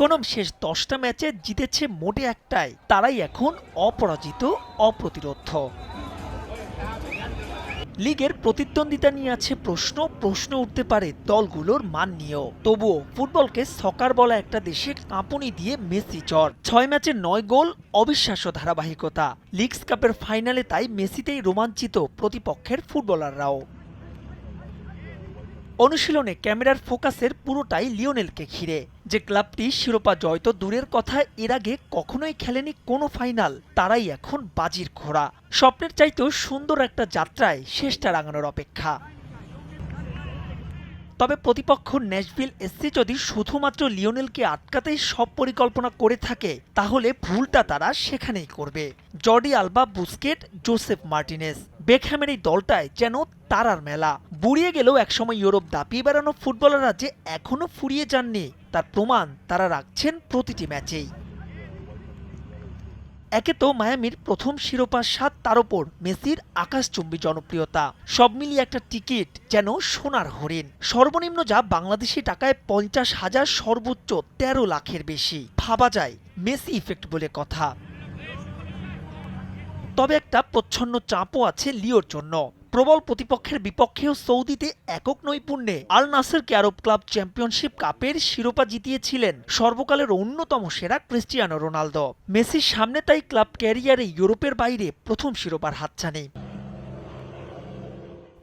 কোন শেষ ১০টা ম্যাচে জিতেছে মোটে একটাই, তারাই এখন অপরাজিত, অপ্রতিরোধ্য। লিগের প্রতিদ্বন্দ্বিতা নিয়ে আছে প্রশ্ন উঠতে পারে দলগুলোর মান নিয়েও। তবুও ফুটবলকে সকার বলা একটা দেশে কাঁপুনি দিয়ে মেসি জ্বর। ৬ ম্যাচে ৯ গোল, অবিশ্বাস্য ধারাবাহিকতা। লিগস কাপের ফাইনালে তাই মেসিতেই রোমাঞ্চিত প্রতিপক্ষের ফুটবলাররাও। অনুশীলনে ক্যামেরার ফোকাসের পুরোটাই লিওনেলকে ঘিরে। যে ক্লাবটি শিরোপা জয় তো দূরের কথা, এর আগে কখনোই খেলেনি কোনো ফাইনাল, তারাই এখন বাজির ঘোড়া। স্বপ্নের চাইতেও সুন্দর একটা যাত্রায় শেষটা রাঙানোর অপেক্ষা। তবে প্রতিপক্ষ ন্যাশভিল এসসি যদি শুধুমাত্র লিওনেলকে আটকাতেই সব পরিকল্পনা করে থাকে, তাহলে ভুলটা তারা সেখানেই করবে। জর্ডি আলবা, বুস্কেট, জোসেফ মার্টিনেজ, বেকহ্যামের এই দলটায় যেন তারার মেলা। বুড়িয়ে গেলেও একসময় ইউরোপ দাপিয়ে বেড়ানো ফুটবলাররা যে এখনো ফুরিয়ে যাননি, তার প্রমাণ তারা রাখছেন প্রতিটি ম্যাচেই। একে তো মায়ামির প্রথম শিরোপার স্বাদ, তার ওপর মেসির আকাশচুম্বী জনপ্রিয়তা, সব মিলিয়ে একটা টিকিট যেন সোনার হরিণ। সর্বনিম্ন যা বাংলাদেশি টাকায় ৫০,০০০, সর্বোচ্চ ১৩ লাখের বেশি। ভাবা যায় মেসি ইফেক্ট বলে কথা। তবে একটা প্রচ্ছন্ন চাপও আছে লিওর জন্য। প্রবল প্রতিপক্ষের বিপক্ষেও সৌদিতে একক নৈপুণ্যে আল নাসেরকে আরব ক্লাব চ্যাম্পিয়নশিপ কাপের শিরোপা জিতিয়েছিলেন সর্বকালের অন্যতম সেরা ক্রিস্টিয়ানো রোনালদো। মেসির সামনে তাই ক্লাব ক্যারিয়ারে ইউরোপের বাইরে প্রথম শিরোপার হাতছানি।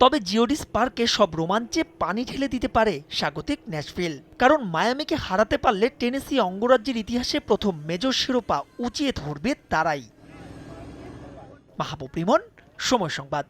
তবে জিওডিস পার্কে সব রোমাঞ্চে পানি ঢেলে দিতে পারে স্বাগতিক ন্যাশভিল। কারণ মায়ামিকে হারাতে পারলে টেনেসি অঙ্গরাজ্যের ইতিহাসে প্রথম মেজর শিরোপা উঁচিয়ে ধরবে তারাই। মাহবুব রিমন, সময় সংবাদ।